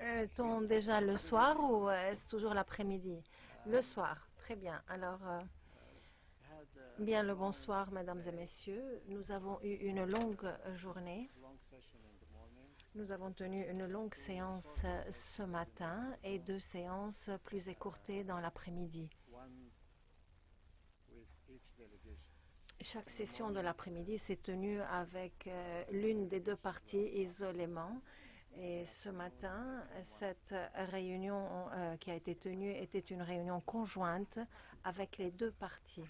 Est-on déjà le soir ou est-ce toujours l'après-midi? Le soir, très bien. Alors, bien le bonsoir, mesdames et messieurs. Nous avons eu une longue journée. Nous avons tenu une longue séance ce matin et 2 séances plus écourtées dans l'après-midi. Chaque session de l'après-midi s'est tenue avec l'une des 2 parties isolément. Et ce matin, cette réunion qui a été tenue était une réunion conjointe avec les 2 parties.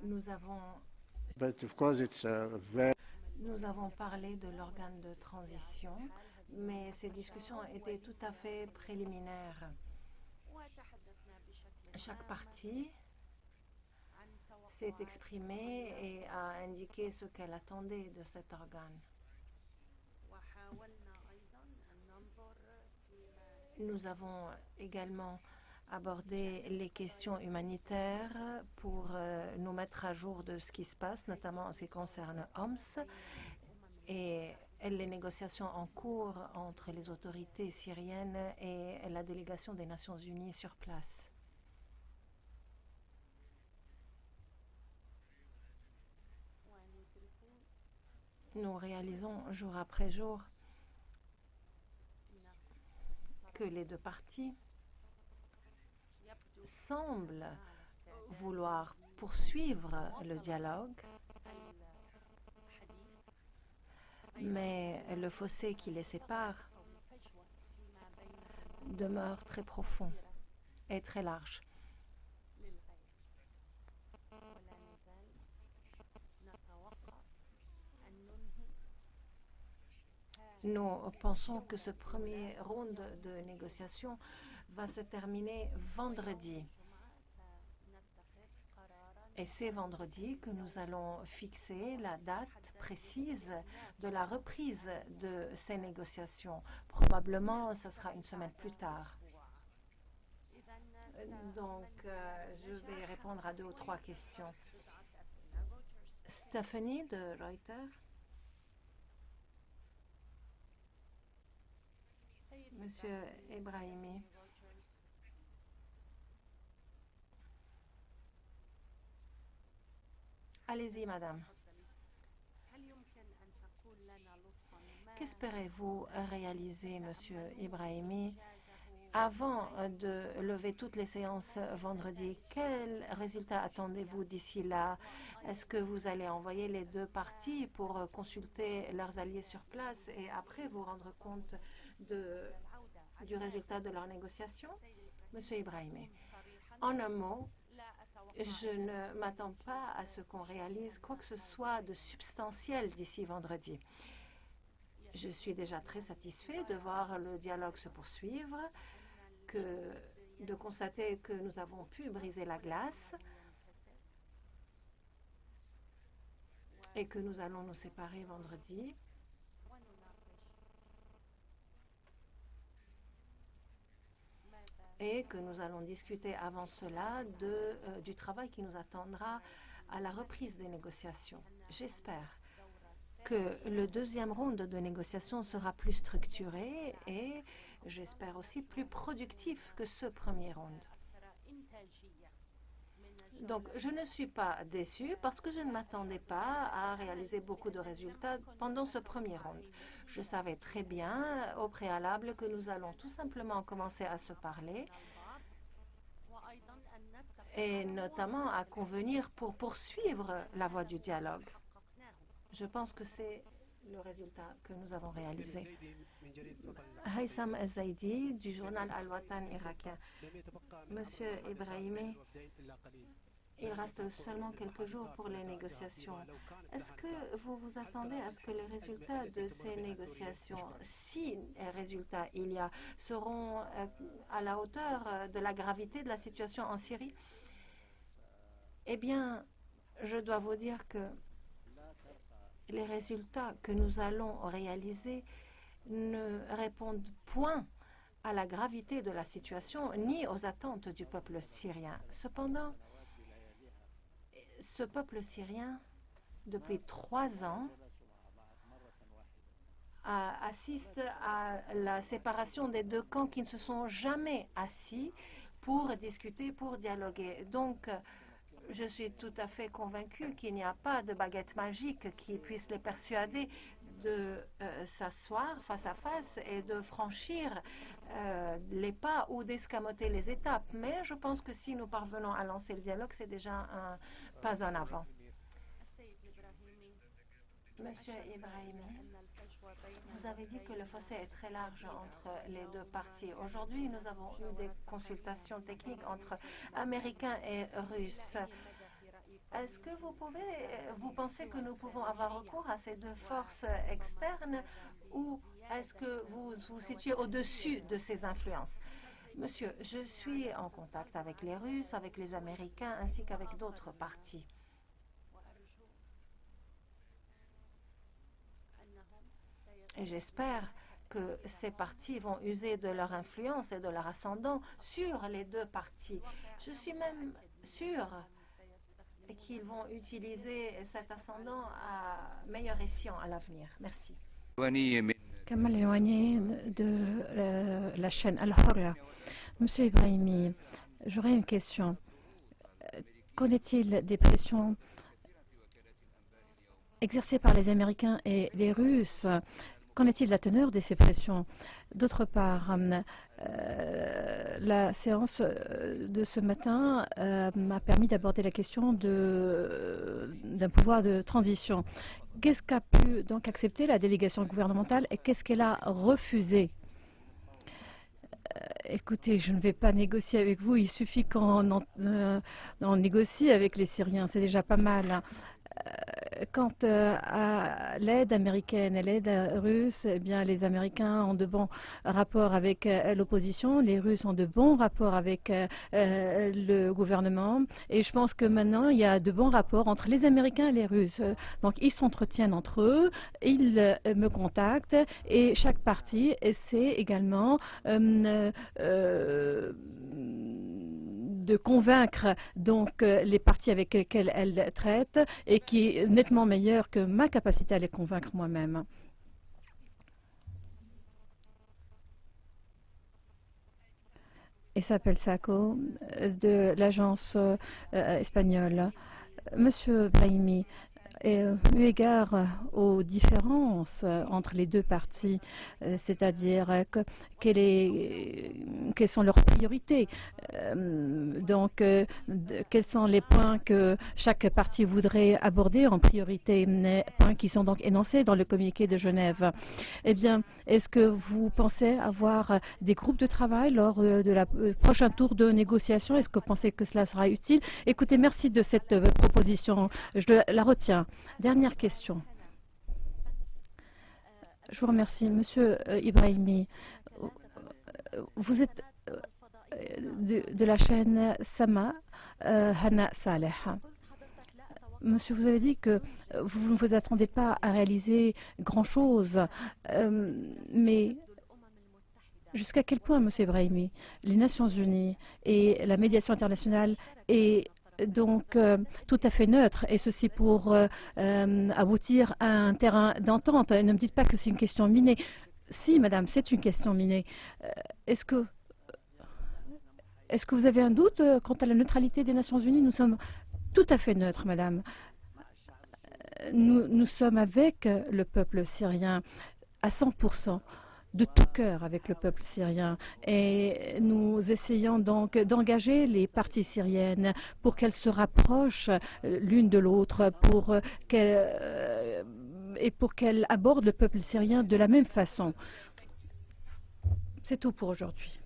Nous avons parlé de l'organe de transition, mais ces discussions étaient tout à fait préliminaires. Chaque partie s'est exprimée et a indiqué ce qu'elle attendait de cet organe. Nous avons également abordé les questions humanitaires pour nous mettre à jour de ce qui se passe, notamment en ce qui concerne Homs et les négociations en cours entre les autorités syriennes et la délégation des Nations Unies sur place. Nous réalisons jour après jour que les 2 parties semblent vouloir poursuivre le dialogue, mais le fossé qui les sépare demeure très profond et très large. Nous pensons que ce premier round de négociations va se terminer vendredi. Et c'est vendredi que nous allons fixer la date précise de la reprise de ces négociations. Probablement, ce sera une semaine plus tard. Donc, je vais répondre à 2 ou 3 questions. Stephanie de Reuters. Monsieur Ebrahimi. Allez-y, madame. Qu'espérez-vous réaliser, monsieur Ebrahimi, avant de lever toutes les séances vendredi? Quels résultats attendez-vous d'ici là? Est-ce que vous allez envoyer les 2 parties pour consulter leurs alliés sur place et après vous rendre compte du résultat de leurs négociations? Monsieur Ebrahimi, en un mot, je ne m'attends pas à ce qu'on réalise quoi que ce soit de substantiel d'ici vendredi. Je suis déjà très satisfait de voir le dialogue se poursuivre, de constater que nous avons pu briser la glace et que nous allons nous séparer vendredi. Et que nous allons discuter avant cela du travail qui nous attendra à la reprise des négociations. J'espère que le 2e round de négociations sera plus structuré et j'espère aussi plus productif que ce premier round. Donc, je ne suis pas déçue parce que je ne m'attendais pas à réaliser beaucoup de résultats pendant ce premier round. Je savais très bien au préalable que nous allons tout simplement commencer à se parler et notamment à convenir pour poursuivre la voie du dialogue. Je pense que c'est le résultat que nous avons réalisé. Haïssam Zaidi du journal Al-Watan irakien. Monsieur Ebrahimi, il reste seulement quelques jours pour les négociations. Est-ce que vous vous attendez à ce que les résultats de ces négociations, si résultats il y a, seront à la hauteur de la gravité de la situation en Syrie? Eh bien, je dois vous dire que les résultats que nous allons réaliser ne répondent point à la gravité de la situation ni aux attentes du peuple syrien. Cependant, ce peuple syrien, depuis 3 ans, assiste à la séparation des deux camps qui ne se sont jamais assis pour discuter, pour dialoguer. Donc, je suis tout à fait convaincue qu'il n'y a pas de baguette magique qui puisse les persuader de s'asseoir face à face et de franchir les pas ou d'escamoter les étapes. Mais je pense que si nous parvenons à lancer le dialogue, c'est déjà un pas en avant. Monsieur Ibrahimi, vous avez dit que le fossé est très large entre les deux parties. Aujourd'hui, nous avons eu des consultations techniques entre Américains et Russes. Est-ce que vous pensez que nous pouvons avoir recours à ces deux forces externes ou est-ce que vous vous situez au-dessus de ces influences? Monsieur, je suis en contact avec les Russes, avec les Américains ainsi qu'avec d'autres partis. Et j'espère que ces partis vont user de leur influence et de leur ascendant sur les deux partis. Je suis même sûre qu'ils vont utiliser cet ascendant à meilleur escient à l'avenir. Merci. Kamal Elouani de la chaîne Al-Hurra. Monsieur Ibrahimi, j'aurais une question. Qu'en est-il des pressions exercées par les Américains et les Russes? Qu'en est-il de la teneur de ces pressions? D'autre part, la séance de ce matin m'a permis d'aborder la question d'un pouvoir de transition. Qu'est-ce qu'a pu donc accepter la délégation gouvernementale et qu'est-ce qu'elle a refusé? Écoutez, je ne vais pas négocier avec vous, il suffit qu'on négocie avec les Syriens, c'est déjà pas mal. Quant à l'aide américaine et l'aide russe, eh bien, les Américains ont de bons rapports avec l'opposition, les Russes ont de bons rapports avec le gouvernement. Et je pense que maintenant, il y a de bons rapports entre les Américains et les Russes. Donc, ils s'entretiennent entre eux, ils me contactent et chaque parti essaie également de convaincre donc les partis avec lesquels elle traite et qui est nettement meilleur que ma capacité à les convaincre moi-même. Isabel Sacco de l'agence espagnole. Monsieur Brahimi, eu égard aux différences entre les deux parties, c'est-à-dire quelles sont leurs priorités, donc quels sont les points que chaque partie voudrait aborder en priorité, points qui sont donc énoncés dans le communiqué de Genève. Eh bien, est-ce que vous pensez avoir des groupes de travail lors de la prochain tour de négociation? Est-ce que vous pensez que cela sera utile? Écoutez, merci de cette proposition, je la retiens. Dernière question. Je vous remercie. Monsieur Ibrahimi, vous êtes de la chaîne Sama Hana Saleh. Monsieur, vous avez dit que vous ne vous attendez pas à réaliser grand-chose, mais jusqu'à quel point, Monsieur Ibrahimi, les Nations Unies et la médiation internationale est donc tout à fait neutre, et ceci pour aboutir à un terrain d'entente? Ne me dites pas que c'est une question minée. Si, madame, c'est une question minée. Est-ce que vous avez un doute quant à la neutralité des Nations Unies? Nous sommes tout à fait neutres, madame. Nous sommes avec le peuple syrien à 100%. De tout cœur avec le peuple syrien et nous essayons donc d'engager les parties syriennes pour qu'elles se rapprochent l'une de l'autre, pour qu'elles abordent le peuple syrien de la même façon. C'est tout pour aujourd'hui.